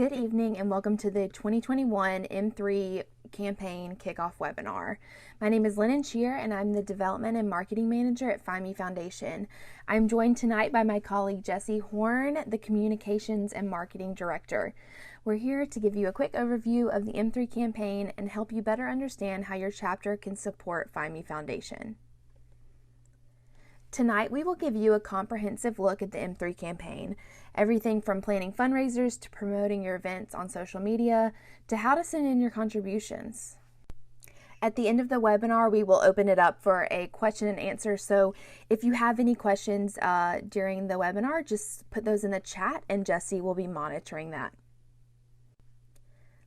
Good evening and welcome to the 2021 M3 campaign kickoff webinar. My name is Lennon Shear and I'm the Development and Marketing Manager at Find Me Foundation. I'm joined tonight by my colleague Jessie Horn, the Communications and Marketing Director. We're here to give you a quick overview of the M3 campaign and help you better understand how your chapter can support Find Me Foundation. Tonight, we will give you a comprehensive look at the M3 campaign, everything from planning fundraisers to promoting your events on social media to how to send in your contributions. At the end of the webinar, we will open it up for a question and answer. So if you have any questions during the webinar, just put those in the chat and Jessie will be monitoring that.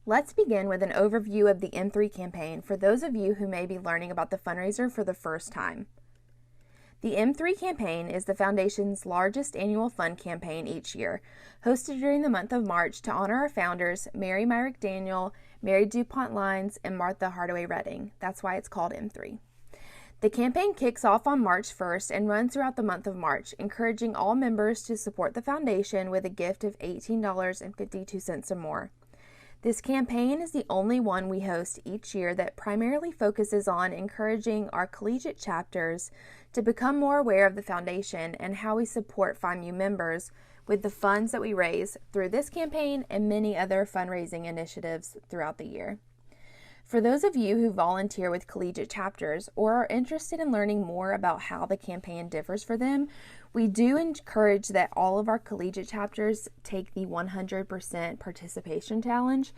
Let's begin with an overview of the M3 campaign for those of you who may be learning about the fundraiser for the first time. The M3 campaign is the Foundation's largest annual fund campaign each year, hosted during the month of March to honor our founders, Mary Myrick Daniel, Mary DuPont Lines, and Martha Hardaway Redding. That's why it's called M3. The campaign kicks off on March 1st and runs throughout the month of March, encouraging all members to support the foundation with a gift of $18.52 or more. This campaign is the only one we host each year that primarily focuses on encouraging our collegiate chapters to become more aware of the foundation and how we support FindMu members with the funds that we raise through this campaign and many other fundraising initiatives throughout the year. For those of you who volunteer with collegiate chapters or are interested in learning more about how the campaign differs for them, we do encourage that all of our collegiate chapters take the 100% participation challenge,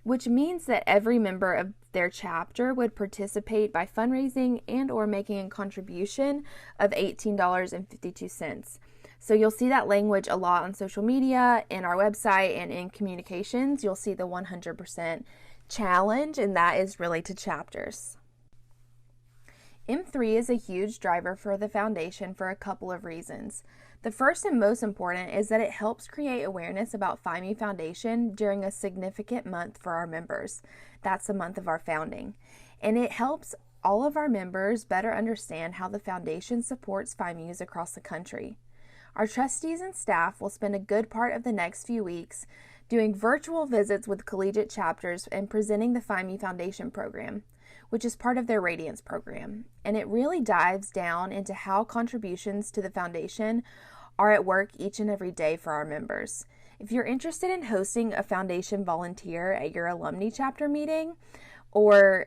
which means that every member of their chapter would participate by fundraising and or making a contribution of $18.52. So you'll see that language a lot on social media, in our website, and in communications. You'll see the 100% challenge, and that is really to chapters. M3 is a huge driver for the foundation for a couple of reasons. The first and most important is that it helps create awareness about Find Me Foundation during a significant month for our members. That's the month of our founding. And it helps all of our members better understand how the foundation supports FindMus across the country. Our trustees and staff will spend a good part of the next few weeks doing virtual visits with collegiate chapters and presenting the Find Me Foundation program, which is part of their Radiance program. And it really dives down into how contributions to the foundation are at work each and every day for our members. If you're interested in hosting a foundation volunteer at your Alumnae chapter meeting or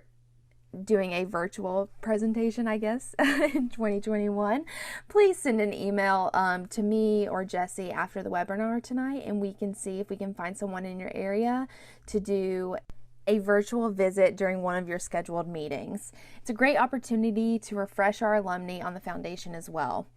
doing a virtual presentation, I guess, in 2021, please send an email to me or Jessie after the webinar tonight, and we can see if we can find someone in your area to do a virtual visit during one of your scheduled meetings. It's a great opportunity to refresh our alumni on the foundation as well.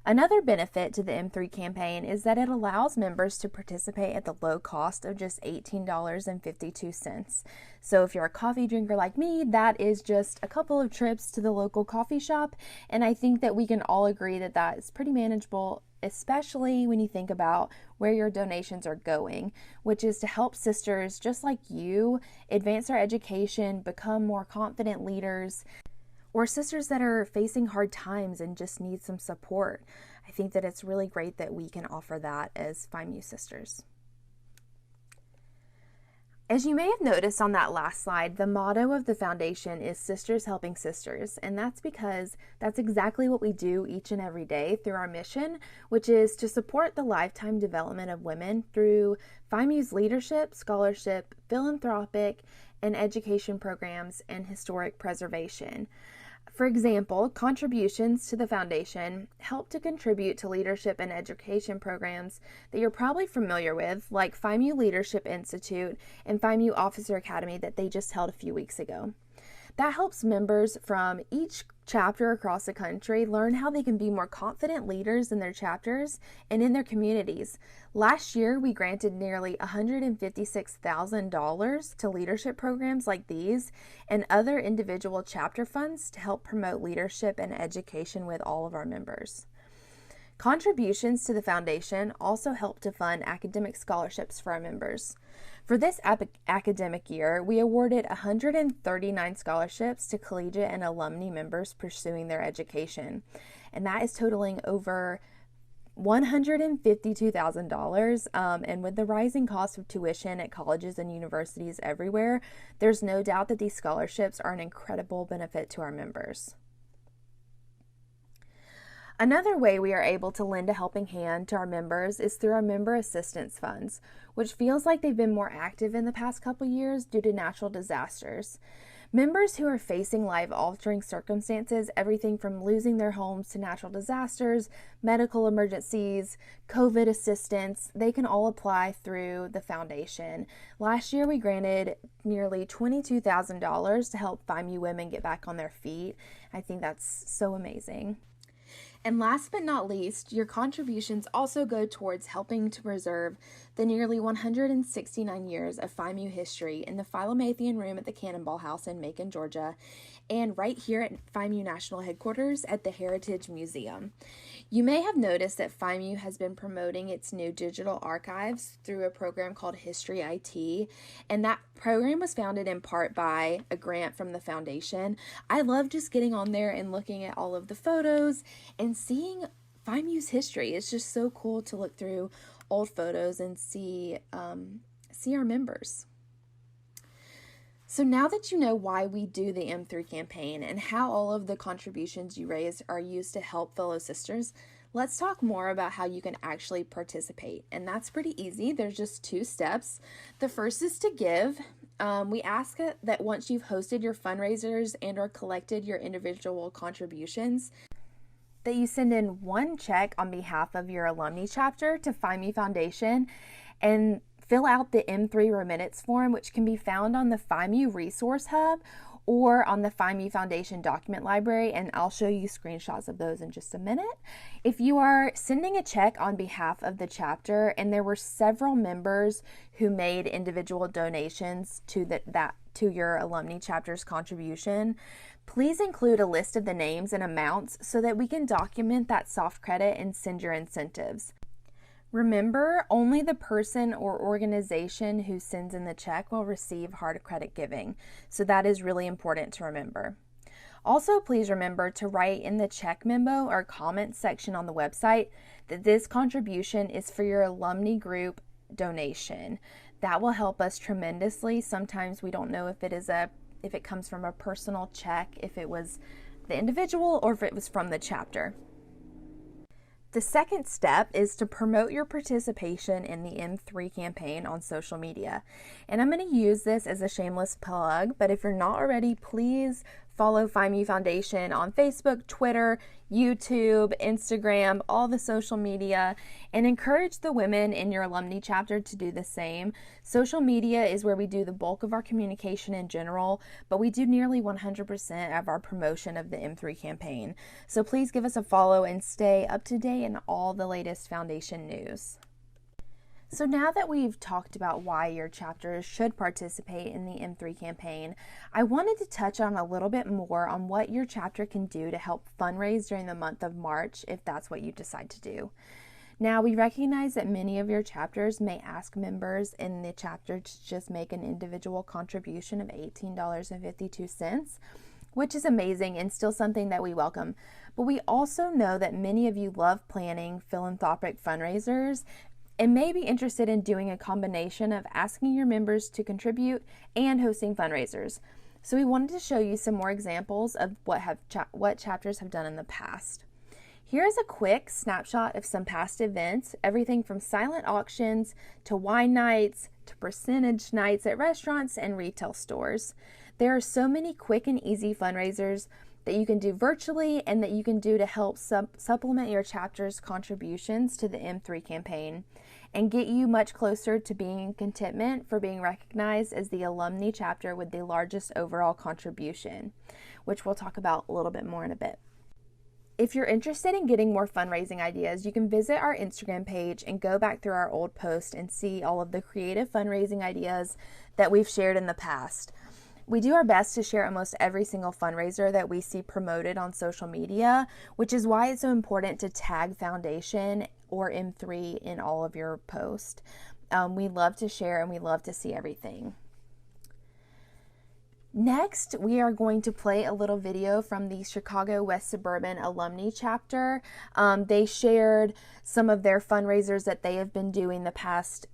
Another benefit to the M3 campaign is that it allows members to participate at the low cost of just $18.52. So if you're a coffee drinker like me, that is just a couple of trips to the local coffee shop, and I think that we can all agree that that is pretty manageable, especially when you think about where your donations are going, which is to help sisters just like you advance their education, become more confident leaders, or sisters that are facing hard times and just need some support. I think that it's really great that we can offer that as FindMu sisters. As you may have noticed on that last slide, the motto of the foundation is Sisters Helping Sisters, and that's because that's exactly what we do each and every day through our mission, which is to support the lifetime development of women through FindMu's leadership, scholarship, philanthropic, and education programs, and historic preservation. For example, contributions to the foundation help to contribute to leadership and education programs that you're probably familiar with, like FindMu Leadership Institute and FindMu Officer Academy that they just held a few weeks ago. That helps members from each chapter across the country learn how they can be more confident leaders in their chapters and in their communities. Last year, we granted nearly $156,000 to leadership programs like these and other individual chapter funds to help promote leadership and education with all of our members. Contributions to the foundation also help to fund academic scholarships for our members. For this academic year, we awarded 139 scholarships to collegiate and alumni members pursuing their education, and that is totaling over $152,000. And with the rising cost of tuition at colleges and universities everywhere, there's no doubt that these scholarships are an incredible benefit to our members. Another way we are able to lend a helping hand to our members is through our member assistance funds, which feels like they've been more active in the past couple years due to natural disasters. Members who are facing life-altering circumstances, everything from losing their homes to natural disasters, medical emergencies, COVID assistance, they can all apply through the foundation. Last year, we granted nearly $22,000 to help FIMU women get back on their feet. I think that's so amazing. And last but not least, your contributions also go towards helping to preserve the nearly 169 years of FIMU history in the Philomathian Room at the Cannonball House in Macon, Georgia, and right here at FIMU National Headquarters at the Heritage Museum. You may have noticed that FIMU has been promoting its new digital archives through a program called History IT, and that program was founded in part by a grant from the foundation. I love just getting on there and looking at all of the photos and seeing FIMU's history. It's just so cool to look through old photos and see our members. So now that you know why we do the M3 campaign and how all of the contributions you raise are used to help fellow sisters, let's talk more about how you can actually participate. And that's pretty easy. There's just 2 steps. The first is to give. We ask that once you've hosted your fundraisers and or collected your individual contributions, that you send in 1 check on behalf of your alumni chapter to FIMU Foundation and fill out the M3 remittance form, which can be found on the FIMU Resource Hub or on the FIMU Foundation document library, and I'll show you screenshots of those in just a minute. If you are sending a check on behalf of the chapter and there were several members who made individual donations to your alumni chapter's contribution, please include a list of the names and amounts so that we can document that soft credit and send your incentives. Remember, only the person or organization who sends in the check will receive hard credit giving, so that is really important to remember. Also, please remember to write in the check memo or comment section on the website that this contribution is for your alumni group donation. That will help us tremendously. Sometimes we don't know if it comes from a personal check, if it was the individual, or if it was from the chapter. The second step is to promote your participation in the M3 campaign on social media. And I'm going to use this as a shameless plug, but if you're not already, please follow FIMU Foundation on Facebook, Twitter, YouTube, Instagram, all the social media, and encourage the women in your alumni chapter to do the same. Social media is where we do the bulk of our communication in general, but we do nearly 100% of our promotion of the M3 campaign. So please give us a follow and stay up to date in all the latest foundation news. So now that we've talked about why your chapters should participate in the M3 campaign, I wanted to touch on a little bit more on what your chapter can do to help fundraise during the month of March if that's what you decide to do. Now, we recognize that many of your chapters may ask members in the chapter to just make an individual contribution of $18.52, which is amazing and still something that we welcome. But we also know that many of you love planning philanthropic fundraisers and may be interested in doing a combination of asking your members to contribute and hosting fundraisers. So we wanted to show you some more examples of what chapters have done in the past. Here's a quick snapshot of some past events, everything from silent auctions to wine nights to percentage nights at restaurants and retail stores. There are so many quick and easy fundraisers that you can do virtually and that you can do to help supplement your chapter's contributions to the M3 campaign and get you much closer to being in contentment for being recognized as the alumni chapter with the largest overall contribution, which we'll talk about a little bit more in a bit. If you're interested in getting more fundraising ideas, you can visit our Instagram page and go back through our old posts and see all of the creative fundraising ideas that we've shared in the past. We do our best to share almost every single fundraiser that we see promoted on social media, which is why it's so important to tag Foundation or M3 in all of your posts. We love to share and we love to see everything. Next, we are going to play a little video from the Chicago West Suburban Alumni chapter. They shared some of their fundraisers that they have been doing the past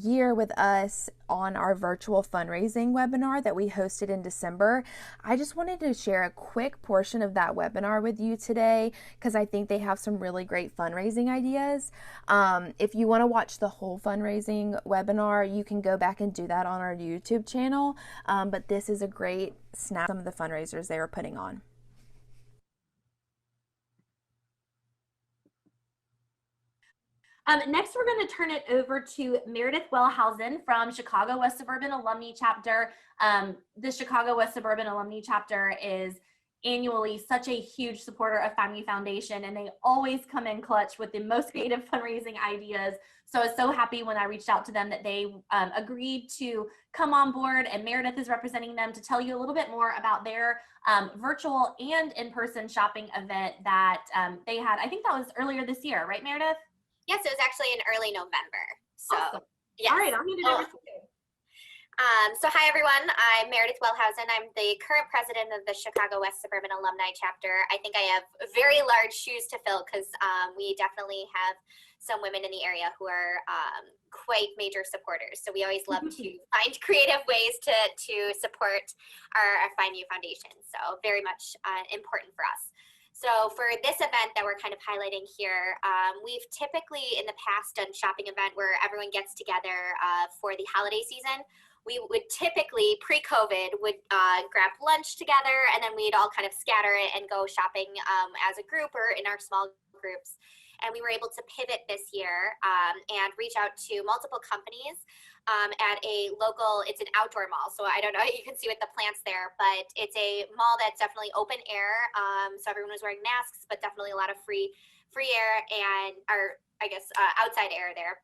year with us on our virtual fundraising webinar that we hosted in December. I just wanted to share a quick portion of that webinar with you today because I think they have some really great fundraising ideas. If you want to watch the whole fundraising webinar, you can go back and do that on our YouTube channel, but this is a great snap of some of the fundraisers they were putting on. Next, we're going to turn it over to Meredith Wellhausen from Chicago West Suburban Alumni Chapter. The Chicago West Suburban Alumni Chapter is annually such a huge supporter of FAMU Foundation, and they always come in clutch with the most creative fundraising ideas. So I was so happy when I reached out to them that they agreed to come on board, and Meredith is representing them to tell you a little bit more about their virtual and in-person shopping event that they had. I think that was earlier this year, right, Meredith? Yes, it was actually in early November. So, awesome. Yes. All right, I'll hand it over to you. So hi everyone, I'm Meredith Wellhausen. I'm the current president of the Chicago West Suburban Alumni Chapter. I think I have very large shoes to fill because we definitely have some women in the area who are quite major supporters. So we always love to find creative ways to support our FIMU Foundation. So very much important for us. So for this event that we're kind of highlighting here, we've typically in the past done shopping event where everyone gets together for the holiday season. We would typically, pre-COVID, would grab lunch together, and then we'd all kind of scatter it and go shopping as a group or in our small groups. And we were able to pivot this year and reach out to multiple companies at a local, it's an outdoor mall. So I don't know, you can see with the plants there, but it's a mall that's definitely open air. So everyone was wearing masks, but definitely a lot of free air and, or I guess outside air there.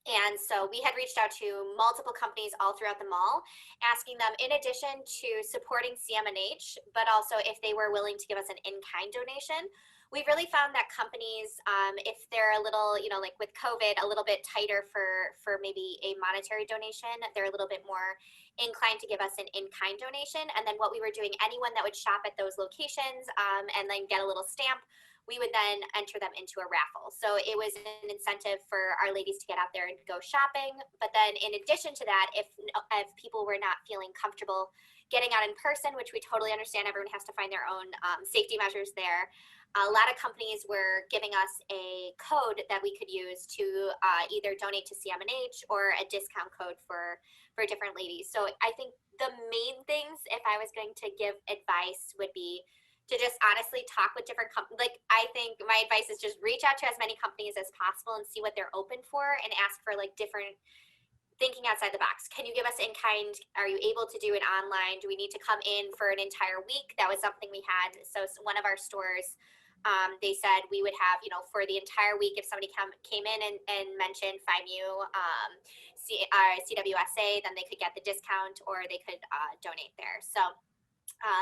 And so we had reached out to multiple companies all throughout the mall, asking them in addition to supporting CMNH, but also if they were willing to give us an in-kind donation. We really found that companies, if they're a little, like with COVID, a little bit tighter for maybe a monetary donation, they're a little bit more inclined to give us an in-kind donation. And then what we were doing, anyone that would shop at those locations and then get a little stamp, we would then enter them into a raffle. So it was an incentive for our ladies to get out there and go shopping. But then in addition to that, if people were not feeling comfortable getting out in person, which we totally understand, everyone has to find their own safety measures there. A lot of companies were giving us a code that we could use to either donate to CMNH or a discount code for different ladies. So I think the main things, if I was going to give advice, would be to just honestly talk with different companies. Like, I think my advice is just reach out to as many companies as possible and see what they're open for and ask for like different thinking outside the box. Can you give us in kind? Are you able to do it online? Do we need to come in for an entire week? That was something we had. So one of our stores, they said we would have, for the entire week, if somebody came in and mentioned FIMU, CWSA, then they could get the discount or they could donate there. So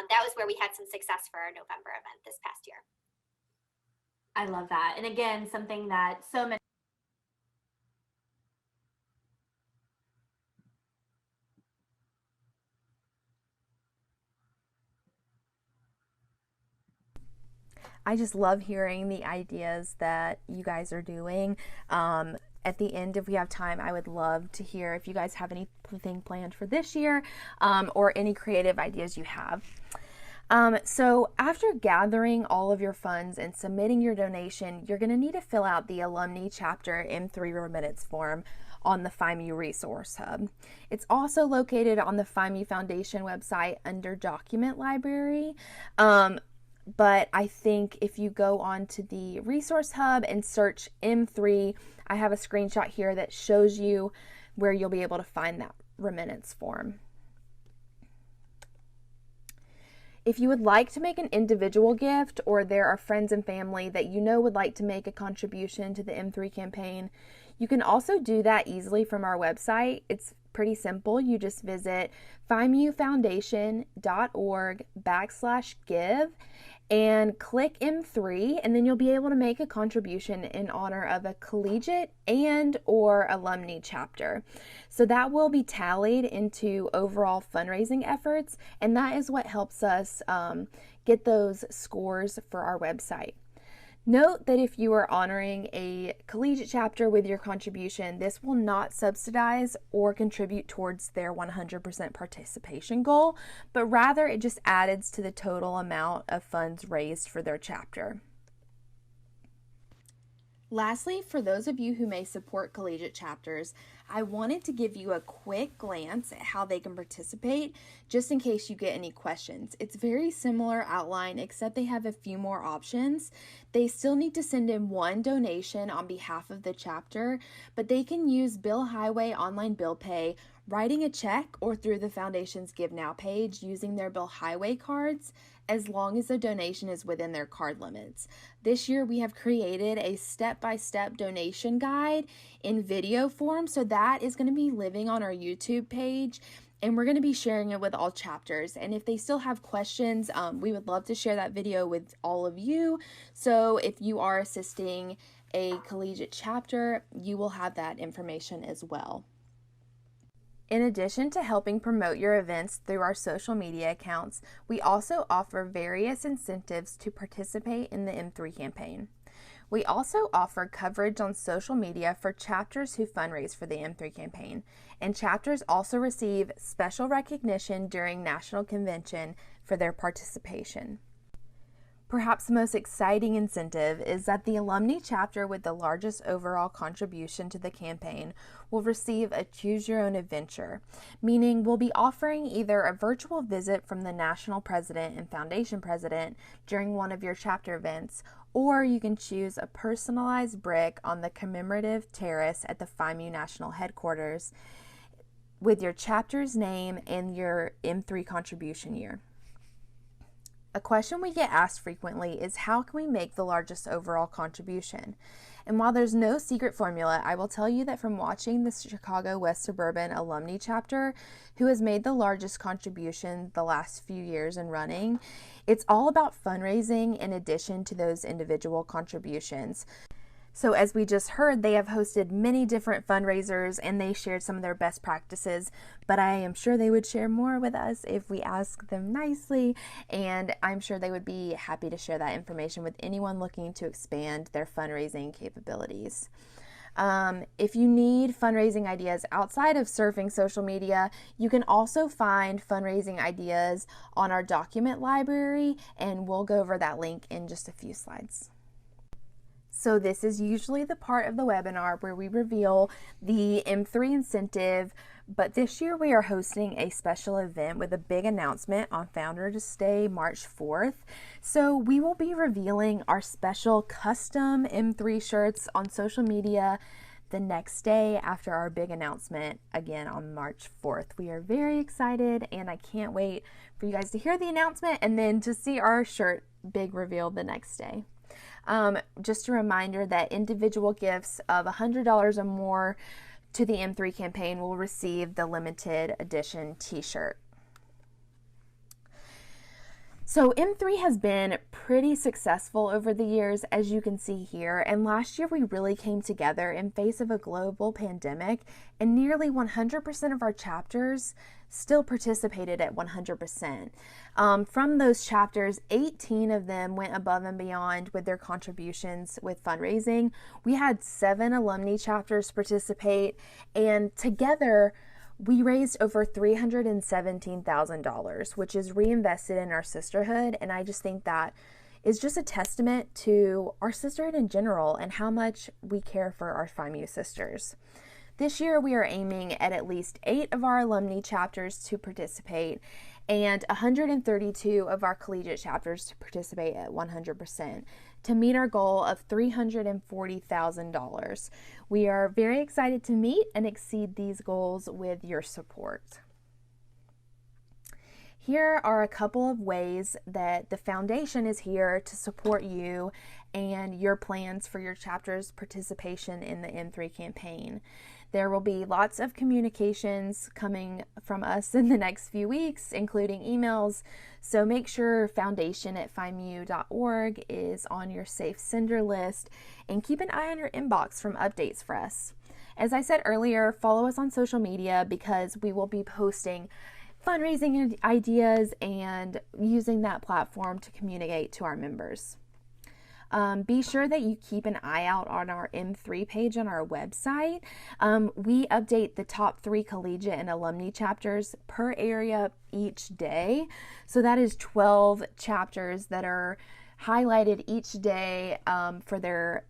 that was where we had some success for our November event this past year. I love that. And again, something that so many I just love hearing the ideas that you guys are doing. At the end, if we have time, I would love to hear if you guys have anything planned for this year or any creative ideas you have. So after gathering all of your funds and submitting your donation, you're going to need to fill out the Alumni Chapter M3 remittance form on the FIMU Resource Hub. It's also located on the FIMU Foundation website under Document Library. But I think if you go on to the Resource Hub and search M3, I have a screenshot here that shows you where you'll be able to find that remittance form. If you would like to make an individual gift, or there are friends and family that you know would like to make a contribution to the M3 campaign, you can also do that easily from our website. It's pretty simple. You just visit fimufoundation.org/give, and click M3, and then you'll be able to make a contribution in honor of a collegiate and or alumni chapter. So that will be tallied into overall fundraising efforts, and that is what helps us get those scores for our website. Note that if you are honoring a collegiate chapter with your contribution, this will not subsidize or contribute towards their 100% participation goal, but rather it just adds to the total amount of funds raised for their chapter. Lastly, for those of you who may support collegiate chapters, I wanted to give you a quick glance at how they can participate, just in case you get any questions. It's very similar outline, except they have a few more options. They still need to send in one donation on behalf of the chapter, but they can use Bill Highway online bill pay, writing a check, or through the Foundation's Give Now page using their Bill Highway cards, as long as the donation is within their card limits. This year we have created a step-by-step donation guide in video form, so that is going to be living on our YouTube page, and we're going to be sharing it with all chapters. And if they still have questions, we would love to share that video with all of you. So if you are assisting a collegiate chapter, you will have that information as well. In addition to helping promote your events through our social media accounts, we also offer various incentives to participate in the M3 campaign. We also offer coverage on social media for chapters who fundraise for the M3 campaign, and chapters also receive special recognition during National Convention for their participation. Perhaps the most exciting incentive is that the alumni chapter with the largest overall contribution to the campaign will receive a Choose Your Own Adventure, meaning we'll be offering either a virtual visit from the national president and foundation president during one of your chapter events, or you can choose a personalized brick on the commemorative terrace at the FIMU National Headquarters with your chapter's name and your M3 contribution year. A question we get asked frequently is, how can we make the largest overall contribution? And while there's no secret formula, I will tell you that from watching the Chicago West Suburban Alumni chapter, who has made the largest contribution the last few years in running, it's all about fundraising in addition to those individual contributions. So as we just heard, they have hosted many different fundraisers and they shared some of their best practices, but I am sure they would share more with us if we ask them nicely, and I'm sure they would be happy to share that information with anyone looking to expand their fundraising capabilities. If you need fundraising ideas outside of surfing social media, you can also find fundraising ideas on our document library, and we'll go over that link in just a few slides. So this is usually the part of the webinar where we reveal the M3 incentive, but this year we are hosting a special event with a big announcement on Founders Day, March 4th. So we will be revealing our special custom M3 shirts on social media the next day after our big announcement, again on March 4th. We are very excited, and I can't wait for you guys to hear the announcement and then to see our shirt big revealed the next day. Just a reminder that individual gifts of $100 or more to the M3 campaign will receive the limited edition t-shirt. So M3 has been pretty successful over the years, as you can see here, and last year we really came together in face of a global pandemic, and nearly 100% of our chapters still participated at 100%. From those chapters, 18 of them went above and beyond with their contributions with fundraising. We had 7 alumni chapters participate, and together we raised over $317,000, which is reinvested in our sisterhood, and I just think that is just a testament to our sisterhood in general and how much we care for our FIMU sisters. This year we are aiming at least 8 of our alumni chapters to participate and 132 of our collegiate chapters to participate at 100% to meet our goal of $340,000. We are very excited to meet and exceed these goals with your support. Here are a couple of ways that the foundation is here to support you and your plans for your chapter's participation in the M3 campaign. There will be lots of communications coming from us in the next few weeks, including emails, so make sure foundation@fimu.org is on your safe sender list, and keep an eye on your inbox from updates for us. As I said earlier, follow us on social media because we will be posting fundraising ideas and using that platform to communicate to our members. Be sure that you keep an eye out on our M3 page on our website. We update the top 3 collegiate and alumni chapters per area each day. So that is 12 chapters that are highlighted each day for their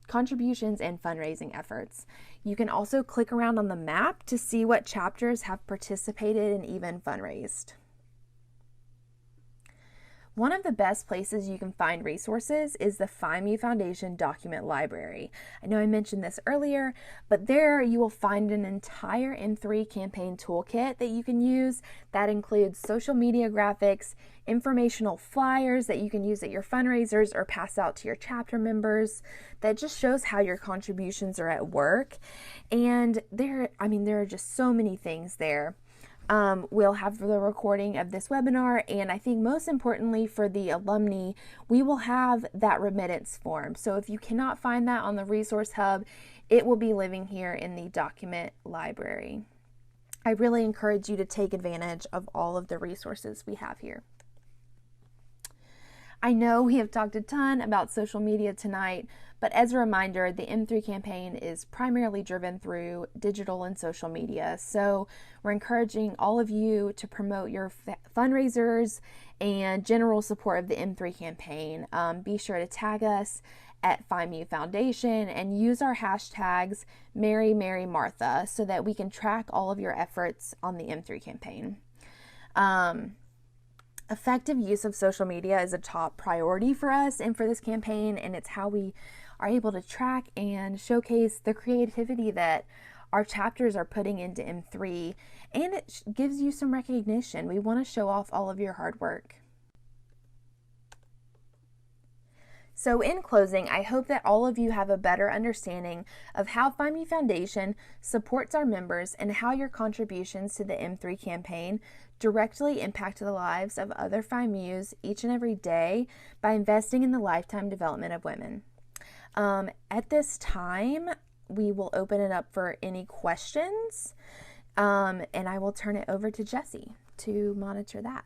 contributions and fundraising efforts. You can also click around on the map to see what chapters have participated and even fundraised. One of the best places you can find resources is the FIMU Foundation Document Library. I know I mentioned this earlier, but there you will find an entire M3 campaign toolkit that you can use. That includes social media graphics, informational flyers that you can use at your fundraisers or pass out to your chapter members. That just shows how your contributions are at work. And there are just so many things there. We'll have the recording of this webinar, and I think most importantly for the alumni, we will have that remittance form. So if you cannot find that on the Resource Hub, it will be living here in the document library. I really encourage you to take advantage of all of the resources we have here. I know we have talked a ton about social media tonight, but as a reminder, the M3 campaign is primarily driven through digital and social media. So we're encouraging all of you to promote your fundraisers and general support of the M3 campaign. Be sure to tag us at FIMU Foundation and use our hashtags Mary, Mary, Martha so that we can track all of your efforts on the M3 campaign. Effective use of social media is a top priority for us and for this campaign, and it's how we are able to track and showcase the creativity that our chapters are putting into M3, and it gives you some recognition. We want to show off all of your hard work. So in closing, I hope that all of you have a better understanding of how FIMU Foundation supports our members and how your contributions to the M3 campaign directly impact the lives of other FIMUs each and every day by investing in the lifetime development of women. At this time, we will open it up for any questions, and I will turn it over to Jessie to monitor that.